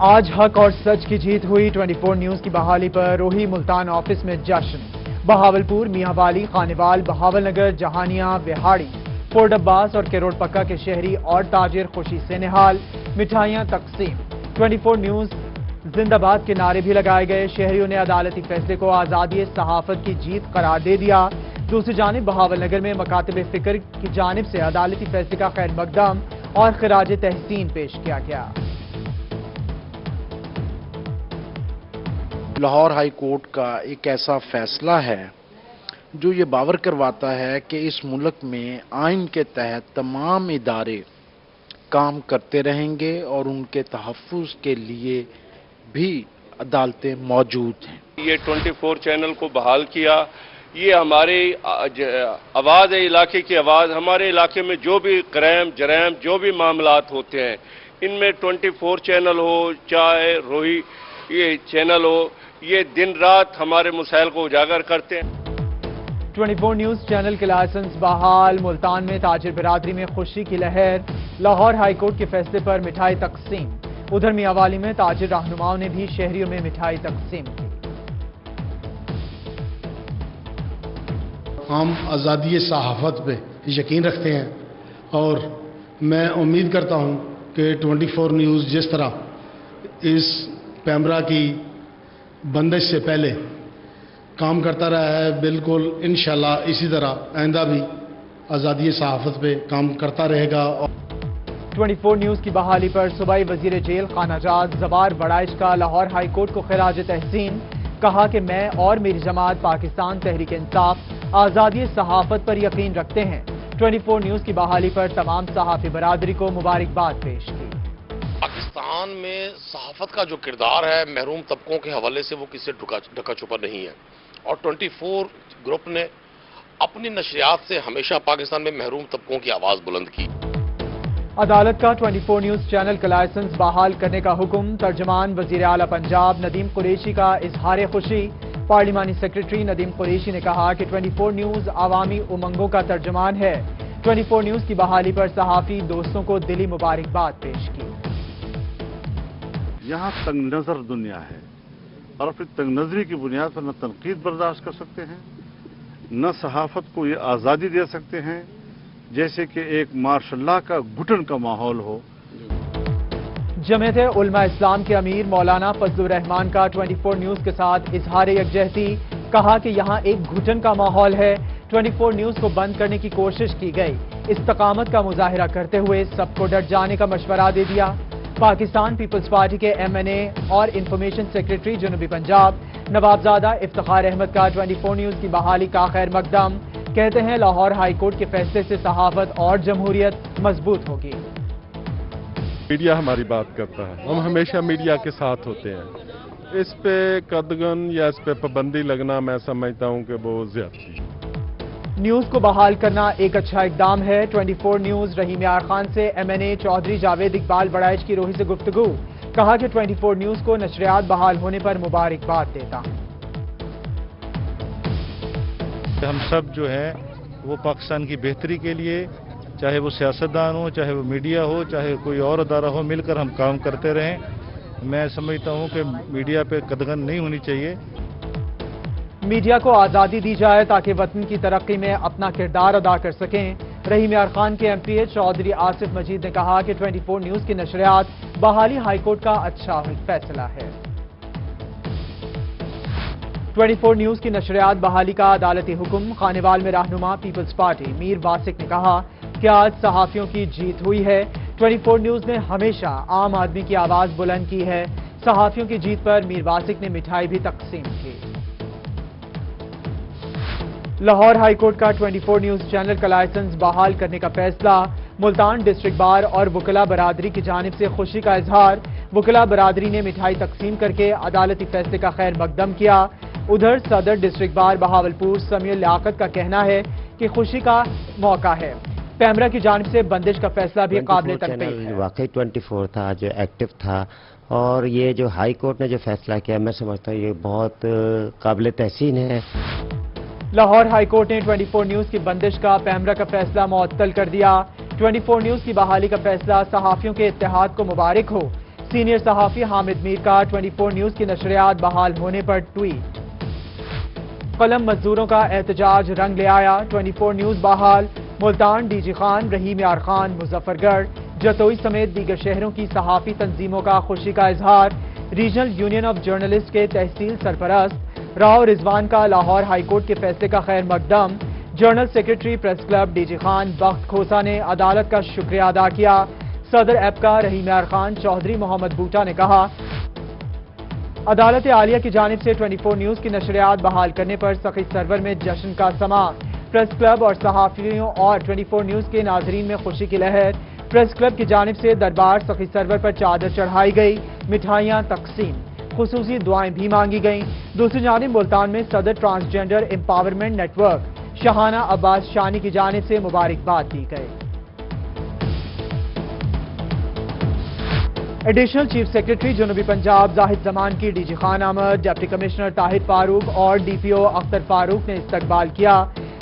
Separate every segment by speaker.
Speaker 1: آج حق اور سچ کی جیت ہوئی 24 نیوز کی بحالی پر روہی ملتان آفس میں جشن. بہاولپور، میاں والی، خانوال، بہاول نگر، جہانیاں، وہاڑی، فورٹ عباس اور کروڑ پکا کے شہری اور تاجر خوشی سے نہال. مٹھائیاں تقسیم. 24 نیوز زندہ باد کے نعرے بھی لگائے گئے. شہریوں نے عدالتی فیصلے کو آزادی صحافت کی جیت قرار دے دیا. دوسری جانب بہاول نگر میں مکاتب فکر کی جانب سے عدالتی فیصلے کا خیر مقدم اور خراج تحسین پیش کیا گیا.
Speaker 2: لاہور ہائی کورٹ کا ایک ایسا فیصلہ ہے جو یہ باور کرواتا ہے کہ اس ملک میں آئین کے تحت تمام ادارے کام کرتے رہیں گے اور ان کے تحفظ کے لیے بھی عدالتیں موجود ہیں.
Speaker 3: یہ 24 چینل کو بحال کیا، یہ ہماری آواز ہے، علاقے کی آواز. ہمارے علاقے میں جو بھی کرائم جرائم جو بھی معاملات ہوتے ہیں ان میں 24 چینل ہو چاہے روہی یہ چینل ہو، یہ دن رات ہمارے مسائل کو اجاگر کرتے ہیں.
Speaker 1: 24 نیوز چینل کے لائسنس بحال. ملتان میں تاجر برادری میں خوشی کی لہر. لاہور ہائی کورٹ کے فیصلے پر مٹھائی تقسیم. ادھر میاں والی میں تاجر رہنماؤں نے بھی شہریوں میں مٹھائی تقسیم کی.
Speaker 4: ہم آزادی صحافت پہ یقین رکھتے ہیں اور میں امید کرتا ہوں کہ 24 نیوز جس طرح اس پیمرا کی بندش سے پہلے کام کرتا رہا ہے، بالکل انشاءاللہ اسی طرح آئندہ بھی آزادی صحافت پہ کام کرتا رہے گا.
Speaker 1: 24 نیوز کی بحالی پر صوبائی وزیر جیل خانہ جات زبار بڑائش کا لاہور ہائی کورٹ کو خراج تحسین. کہا کہ میں اور میری جماعت پاکستان تحریک انصاف آزادی صحافت پر یقین رکھتے ہیں. 24 نیوز کی بحالی پر تمام صحافی برادری کو مبارکباد پیش کی.
Speaker 5: پاکستان میں صحافت کا جو کردار ہے محروم طبقوں کے حوالے سے وہ کسی سے ڈھکا چھپا نہیں ہے، اور 24 گروپ نے اپنی نشریات سے ہمیشہ پاکستان میں محروم طبقوں کی آواز بلند کی.
Speaker 1: عدالت کا 24 نیوز چینل کا لائسنس بحال کرنے کا حکم. ترجمان وزیر اعلیٰ پنجاب ندیم قریشی کا اظہار خوشی. پارلیمانی سیکرٹری ندیم قریشی نے کہا کہ 24 نیوز عوامی امنگوں کا ترجمان ہے. 24 نیوز کی بحالی پر صحافی دوستوں کو دلی مبارکباد پیش کی.
Speaker 6: یہاں تنگ نظر دنیا ہے اور پھر تنگ نظری کی بنیاد پر نہ تنقید برداشت کر سکتے ہیں، نہ صحافت کو یہ آزادی دے سکتے ہیں جیسے کہ ایک مارشل لا کا گھٹن کا ماحول ہو.
Speaker 1: جمعیت علماء اسلام کے امیر مولانا فضل الرحمان کا 24 نیوز کے ساتھ اظہار یکجہتی. کہا کہ یہاں ایک گھٹن کا ماحول ہے. 24 نیوز کو بند کرنے کی کوشش کی گئی. استقامت کا مظاہرہ کرتے ہوئے سب کو ڈٹ جانے کا مشورہ دے دیا. پاکستان پیپلز پارٹی کے MNA اور انفارمیشن سیکرٹری جنوبی پنجاب نوابزادہ افتخار احمد کا 24 نیوز کی بحالی کا خیر مقدم. کہتے ہیں لاہور ہائی کورٹ کے فیصلے سے صحافت اور جمہوریت مضبوط ہوگی.
Speaker 7: میڈیا ہماری بات کرتا ہے، ہم ہمیشہ میڈیا کے ساتھ ہوتے ہیں. اس پہ قدغن یا اس پہ پابندی لگنا میں سمجھتا ہوں کہ وہ زیادتی.
Speaker 1: نیوز کو بحال کرنا ایک اچھا اقدام ہے. 24 نیوز رحیم یار خان سے MNA چودھری جاوید اقبال بڑائش کی روحی سے گفتگو. کہا کہ 24 نیوز کو نشریات بحال ہونے پر مبارکباد دیتا ہوں.
Speaker 8: ہم سب جو ہے وہ پاکستان کی بہتری کے لیے، چاہے وہ سیاستدان ہو، چاہے وہ میڈیا ہو، چاہے کوئی اور ادارہ ہو، مل کر ہم کام کرتے رہیں. میں سمجھتا ہوں کہ میڈیا پہ قدغن نہیں ہونی چاہیے.
Speaker 1: میڈیا کو آزادی دی جائے تاکہ وطن کی ترقی میں اپنا کردار ادا کر سکیں. رحیم یار خان کے MPA چودھری آصف مجید نے کہا کہ 24 نیوز کی نشریات بحالی ہائی کورٹ کا اچھا فیصلہ ہے. 24 نیوز کی نشریات بحالی کا عدالتی حکم. خانوال میں رہنما پیپلز پارٹی میر واسق نے کہا کہ آج صحافیوں کی جیت ہوئی ہے. 24 نیوز نے ہمیشہ عام آدمی کی آواز بلند کی ہے. صحافیوں کی جیت پر میر واسق نے مٹھائی بھی تقسیم کی. لاہور ہائی کورٹ کا 24 نیوز چینل کا لائسنس بحال کرنے کا فیصلہ. ملتان ڈسٹرکٹ بار اور وکلا برادری کی جانب سے خوشی کا اظہار. وکلا برادری نے مٹھائی تقسیم کر کے عدالتی فیصلے کا خیر مقدم کیا. ادھر صدر ڈسٹرکٹ بار بہاولپور سمیع لیاقت کا کہنا ہے کہ خوشی کا موقع ہے. پیمرا کی جانب سے بندش کا فیصلہ بھی قابل تنقید ہے.
Speaker 9: واقعی 24 تھا جو ایکٹیو تھا، اور یہ جو ہائی کورٹ نے جو فیصلہ کیا میں سمجھتا ہوں یہ بہت قابل تحسین ہے.
Speaker 1: لاہور ہائی کورٹ نے 24 نیوز کی بندش کا پیمرا کا فیصلہ معطل کر دیا. 24 نیوز کی بحالی کا فیصلہ صحافیوں کے اتحاد کو مبارک ہو۔ سینئر صحافی حامد میر کا 24 نیوز کی نشریات بحال ہونے پر ٹویٹ۔ قلم مزدوروں کا احتجاج رنگ لے آیا، 24 نیوز بحال۔ ملتان، ڈی جی خان، رحیم یار خان، مظفر گڑھ، جتوئی سمیت دیگر شہروں کی صحافی تنظیموں کا خوشی کا اظہار۔ ریجنل یونین آف جرنلسٹ کے تحصیل سرپرست راؤ رضوان کا لاہور ہائی کورٹ کے فیصلے کا خیر مقدم۔ General secretary press club D G Khan Bakht Khosa نے عدالت کا شکریہ ادا کیا۔ صدر ایپکا رحیم یار خان چودھری محمد بوٹا نے کہا، عدالت عالیہ کی جانب سے 24 نیوز کی نشریات بحال کرنے پر سخی سرور میں جشن کا سماں۔ پریس کلب اور صحافیوں اور 24 نیوز کے ناظرین میں خوشی کی لہر۔ پریس کلب کی جانب سے دربار سخی سرور پر چادر چڑھائی گئی، مٹھائیاں تقسیم، خصوصی دعائیں بھی مانگی گئیں۔ دوسری جانب ملتان میں صدر transgender empowerment network Shahana Abbas Shani کی جانب سے مبارکباد دی گئی۔ ایڈیشنل چیف سیکرٹری جنوبی پنجاب زاہد زمان کی ڈی جی خان آمد، ڈپٹی کمشنر طاہر فاروق اور ڈی پی او اختر فاروق نے استقبال کیا۔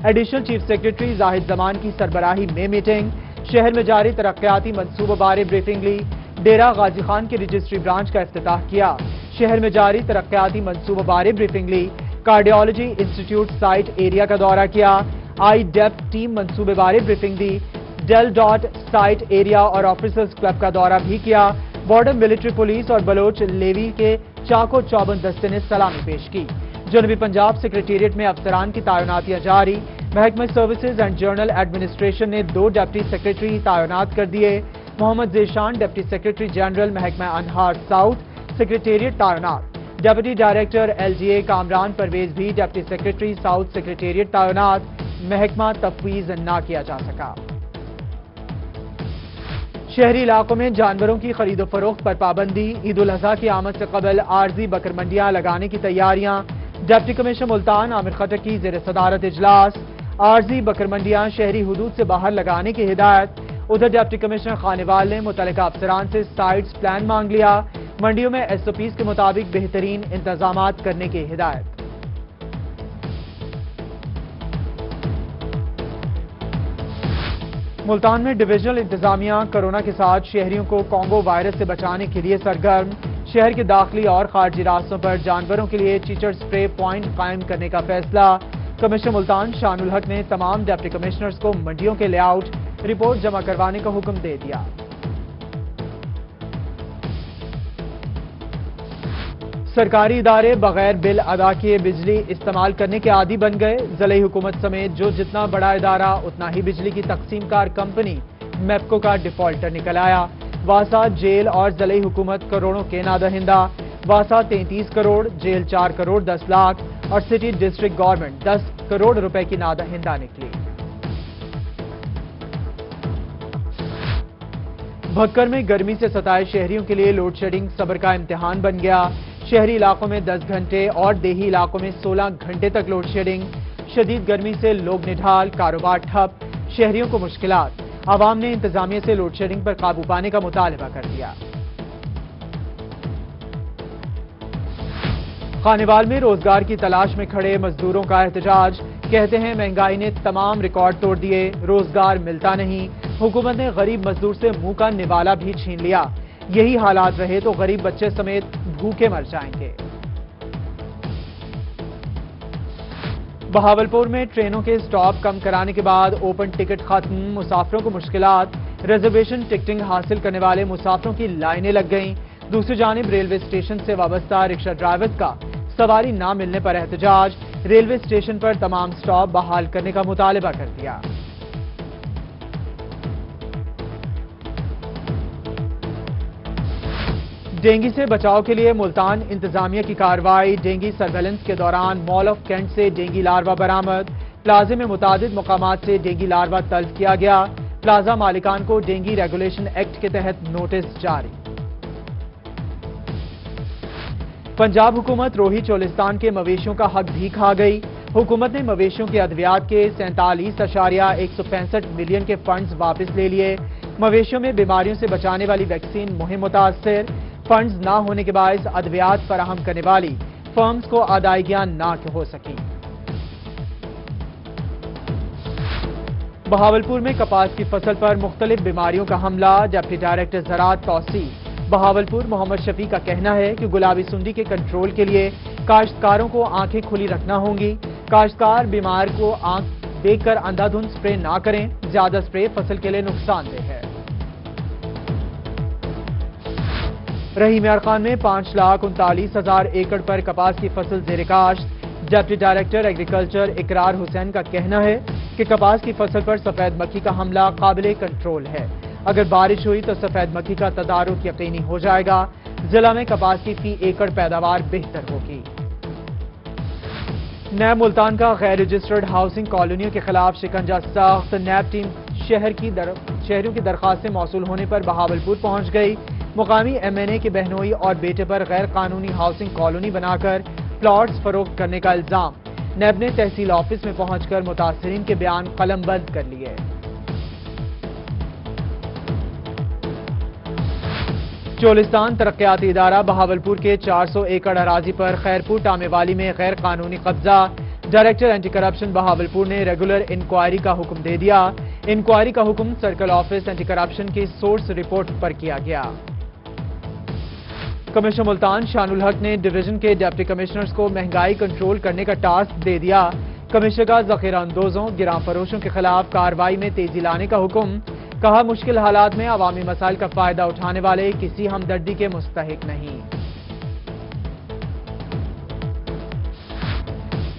Speaker 1: ایڈیشنل چیف سیکرٹری زاہد زمان کی سربراہی میں میٹنگ، شہر میں جاری ترقیاتی منصوبوں بارے بریفنگ لی، ڈیرہ غازی خان کی رجسٹری برانچ کا افتتاح کیا۔ شہر میں جاری ترقیاتی منصوبوں بارے بریفنگ لی، کارڈیالوجی انسٹیٹیوٹ سائٹ ایریا کا دورہ کیا، آئی ڈیپ ٹیم منصوبے بارے بریفنگ دی، ڈیل ڈاٹ سائٹ ایریا اور آفیسرز کلب کا دورہ بھی کیا۔ بارڈر ملٹری پولیس اور بلوچ لیوی کے چاقو چوبند دستے نے سلامی پیش کی۔ جنوبی پنجاب سیکریٹریٹ میں افسران کی تعیناتیاں جاری، محکمہ سروسز اینڈ جنرل ایڈمنسٹریشن نے 2 ڈپٹی سیکریٹری تعینات کر دیے۔ محمد ذیشان ڈپٹی سیکریٹری جنرل محکمہ انہار ساؤتھ سیکریٹریٹ تعینات۔ ڈپٹی ڈائریکٹر ایل جی اے کامران پرویز بھی ڈپٹی سیکریٹری ساؤتھ سیکریٹریٹ تعینات، محکمہ تفویض نہ کیا جا سکا۔ شہری علاقوں میں جانوروں کی خرید و فروخت پر پابندی، عید الاضحیٰ کی آمد سے قبل عارضی بکر منڈیاں لگانے کی تیاریاں۔ ڈپٹی کمشنر ملتان عامر خٹک کی زیر صدارت اجلاس، عارضی بکر منڈیاں شہری حدود سے باہر لگانے کی ہدایت۔ ادھر ڈپٹی کمشنر خانیوال نے متعلقہ افسران سے سائٹس پلان مانگ لیا، منڈیوں میں ایس او پیز کے مطابق بہترین انتظامات کرنے کی ہدایت۔ ملتان میں ڈویژنل انتظامیہ کرونا کے ساتھ شہریوں کو کانگو وائرس سے بچانے کے لیے سرگرم، شہر کے داخلی اور خارجی راستوں پر جانوروں کے لیے چیچڑ سپرے پوائنٹ قائم کرنے کا فیصلہ۔ کمشنر ملتان شان الحق نے تمام ڈپٹی کمشنرز کو منڈیوں کے لے آؤٹ رپورٹ جمع کروانے کا حکم دے دیا۔ سرکاری ادارے بغیر بل ادا کیے بجلی استعمال کرنے کے عادی بن گئے، ضلعی حکومت سمیت جو جتنا بڑا ادارہ اتنا ہی بجلی کی تقسیم کار کمپنی میپکو کا ڈیفالٹر نکل آیا۔ واسا جیل اور ضلعی حکومت کروڑوں کے نادہندہ، واسا 33 کروڑ، جیل 4 کروڑ 10 لاکھ اور سٹی ڈسٹرکٹ گورنمنٹ 10 کروڑ روپے کی نادہندہ نکلی۔ بھکر میں گرمی سے ستائے شہریوں کے لیے لوڈ شیڈنگ صبر کا امتحان بن گیا۔ شہری علاقوں میں 10 گھنٹے اور دیہی علاقوں میں 16 گھنٹے تک لوڈ شیڈنگ۔ شدید گرمی سے لوگ نڈھال، کاروبار ٹھپ، شہریوں کو مشکلات۔ عوام نے انتظامیہ سے لوڈ شیڈنگ پر قابو پانے کا مطالبہ کر دیا۔ خانیوال میں روزگار کی تلاش میں کھڑے مزدوروں کا احتجاج، کہتے ہیں مہنگائی نے تمام ریکارڈ توڑ دیے، روزگار ملتا نہیں، حکومت نے غریب مزدور سے منہ کا نوالا بھی چھین لیا، یہی حالات رہے تو غریب بچے سمیت بھوکے مر جائیں گے۔ بہاولپور میں ٹرینوں کے سٹاپ کم کرانے کے بعد اوپن ٹکٹ ختم، مسافروں کو مشکلات، ریزرویشن ٹکٹنگ حاصل کرنے والے مسافروں کی لائنیں لگ گئیں۔ دوسری جانب ریلوے اسٹیشن سے وابستہ رکشہ ڈرائیورز کا سواری نہ ملنے پر احتجاج، ریلوے اسٹیشن پر تمام سٹاپ بحال کرنے کا مطالبہ کر دیا۔ ڈینگی سے بچاؤ کے لیے ملتان انتظامیہ کی کارروائی، ڈینگی سرویلنس کے دوران مال آف کینٹ سے ڈینگی لاروا برآمد، پلازے میں متعدد مقامات سے ڈینگی لاروا طلب کیا گیا، پلازا مالکان کو ڈینگی ریگولیشن ایکٹ کے تحت نوٹس جاری۔ پنجاب حکومت روہی چولستان کے مویشیوں کا حق بھی کھا گئی، حکومت نے مویشیوں کے ادویات کے 47.165 ملین کے فنڈز واپس لے لیے، مویشیوں میں بیماریوں سے بچانے والی ویکسین مہم متاثر، فنڈز نہ ہونے کے باعث ادویات فراہم کرنے والی فرمز کو ادائیگیاں نہ ہو سکیں۔ بہاولپور میں کپاس کی فصل پر مختلف بیماریوں کا حملہ، ڈپٹی ڈائریکٹر زراعت توصیف بہاولپور محمد شفیع کا کہنا ہے کہ گلابی سنڈی کے کنٹرول کے لیے کاشتکاروں کو آنکھیں کھلی رکھنا ہوں گی۔ کاشتکار بیمار کو آنکھ دیکھ کر اندھا دھند سپرے نہ کریں، زیادہ سپرے فصل کے لیے نقصان دہ ہے۔ رحیم یار خان میں 5,39,000 ایکڑ پر کپاس کی فصل زیر کاشت، ڈپٹی ڈائریکٹر ایگریکلچر اقرار حسین کا کہنا ہے کہ کپاس کی فصل پر سفید مکھی کا حملہ قابل کنٹرول ہے۔ اگر بارش ہوئی تو سفید مکھی کا تدارک یقینی ہو جائے گا۔ ضلع میں کپاس کی فی ایکڑ پیداوار بہتر ہوگی۔ نیب ملتان کا غیر رجسٹرڈ ہاؤسنگ کالونیوں کے خلاف شکنجہ سخت، نیب ٹیم شہریوں کی درخواستیں موصول ہونے پر بہاولپور پہنچ گئی۔ مقامی ایم این اے کے بہنوئی اور بیٹے پر غیر قانونی ہاؤسنگ کالونی بنا کر پلاٹس فروخت کرنے کا الزام۔ نیب نے تحصیل آفس میں پہنچ کر متاثرین کے بیان قلم بند کر لیے۔ چولستان ترقیاتی ادارہ بہاولپور کے 400 ایکڑ اراضی پر خیرپور ٹامے والی میں غیر قانونی قبضہ، ڈائریکٹر اینٹی کرپشن بہاولپور نے ریگولر انکوائری کا حکم دے دیا۔ انکوائری کا حکم سرکل آفس اینٹی کرپشن کی سورس رپورٹ پر کیا گیا۔ کمشنر ملتان شان الحق نے ڈویژن کے ڈپٹی کمشنرز کو مہنگائی کنٹرول کرنے کا ٹاسک دے دیا۔ کمشنر کا ذخیرہ اندوزوں، گراں فروشوں کے خلاف کارروائی میں تیزی لانے کا حکم، کہا مشکل حالات میں عوامی مسائل کا فائدہ اٹھانے والے کسی ہمدردی کے مستحق نہیں۔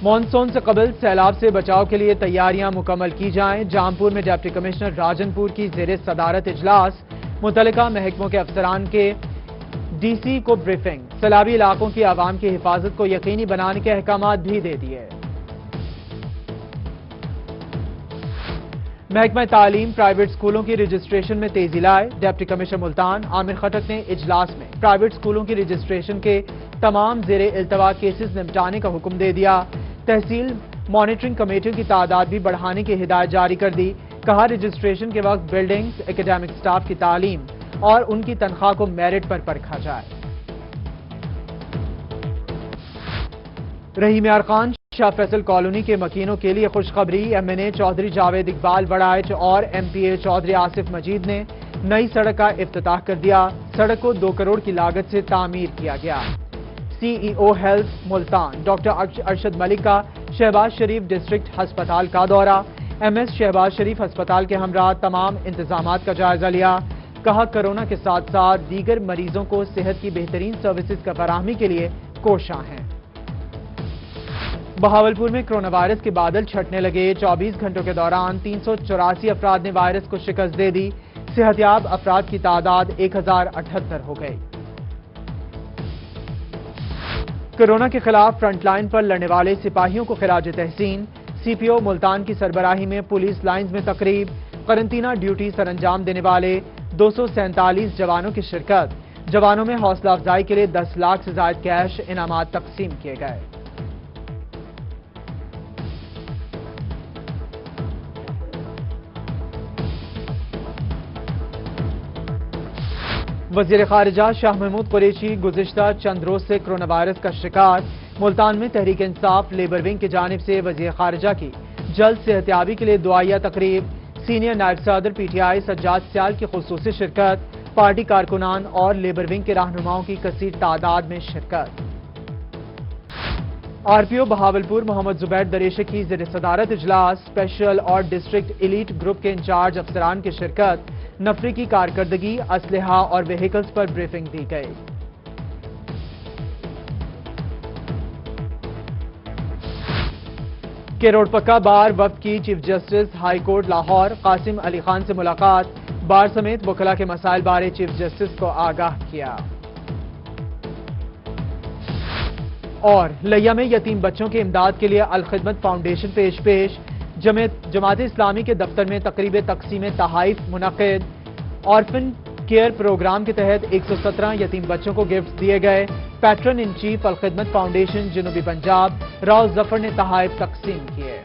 Speaker 1: مانسون سے قبل سیلاب سے بچاؤ کے لیے تیاریاں مکمل کی جائیں، جامپور میں ڈپٹی کمشنر راجن پور کی زیر صدارت اجلاس، متعلقہ محکموں کے افسران کے ڈی سی کو بریفنگ، سیلابی علاقوں کی عوام کی حفاظت کو یقینی بنانے کے احکامات بھی دے دیے۔ محکمہ تعلیم پرائیویٹ سکولوں کی رجسٹریشن میں تیزی لائے، ڈپٹی کمشنر ملتان عامر خٹک نے اجلاس میں پرائیویٹ سکولوں کی رجسٹریشن کے تمام زیر التوا کیسز نمٹانے کا حکم دے دیا۔ تحصیل مانیٹرنگ کمیٹیوں کی تعداد بھی بڑھانے کی ہدایت جاری کر دی، کہا رجسٹریشن کے وقت بلڈنگز، ایکیڈیمک سٹاف کی تعلیم اور ان کی تنخواہ کو میرٹ پر پرکھا جائے۔ رحیم یار خان شاہ فیصل کالونی کے مکینوں کے لیے خوشخبری، ایم این اے چودھری جاوید اقبال وڑائچ اور ایم پی اے چودھری آصف مجید نے نئی سڑک کا افتتاح کر دیا۔ سڑک کو 2 کروڑ کی لاگت سے تعمیر کیا گیا۔ C E O health Multan doctor Arshad Malik کا شہباز شریف ڈسٹرکٹ ہسپتال کا دورہ، ایم ایس شہباز شریف ہسپتال کے ہمراہ تمام انتظامات کا جائزہ لیا، کہا کورونا کے ساتھ ساتھ دیگر مریضوں کو صحت کی بہترین سروسز کا فراہمی کے لیے کوشاں ہیں۔ بہاولپور میں کرونا وائرس کے بادل چھٹنے لگے، 24 گھنٹوں کے دوران 384 افراد نے وائرس کو شکست دے دی، صحت یاب افراد کی تعداد 1078 ہو گئی۔ کورونا کے خلاف فرنٹ لائن پر لڑنے والے سپاہیوں کو خراج تحسین، سی پی او ملتان کی سربراہی میں پولیس لائنز میں تقریب، قرنطینہ ڈیوٹی سر انجام دینے والے 247 جوانوں کی شرکت، جوانوں میں حوصلہ افزائی کے لیے 10 لاکھ سے زائد کیش انعامات تقسیم کیے گئے۔ وزیر خارجہ شاہ محمود قریشی گزشتہ چند روز سے کرونا وائرس کا شکار، ملتان میں تحریک انصاف لیبر ونگ کی جانب سے وزیر خارجہ کی جلد صحتیابی کے لیے دعائیہ تقریب، سینئر نائب صدر پی ٹی آئی سجاد سیال کی خصوصی شرکت، پارٹی کارکنان اور لیبر ونگ کے رہنماؤں کی کثیر تعداد میں شرکت۔ آر پی او بہاولپور محمد زبیر دریشے کی زیر صدارت اجلاس، اسپیشل اور ڈسٹرکٹ ایلیٹ گروپ کے انچارج افسران کی شرکت، نفری کی کارکردگی، اسلحہ اور وہیکلز پر بریفنگ دی گئی۔ کیروڑ پکا بار وفد کی chief justice high court Lahore Qasim Ali Khan سے ملاقات، بار سمیت وکلاء کے مسائل بارے چیف جسٹس کو آگاہ کیا۔ اور لیا میں یتیم بچوں کی امداد کے لیے الخدمت فاؤنڈیشن پیش جماعت اسلامی کے دفتر میں تقریب تقسیم تحائف منعقد، آرفن کیئر پروگرام کے تحت 117 یتیم بچوں کو گفٹ دیے گئے، patron in chief Alkhidmat foundation جنوبی پنجاب راؤ ظفر نے تحائف تقسیم کیے۔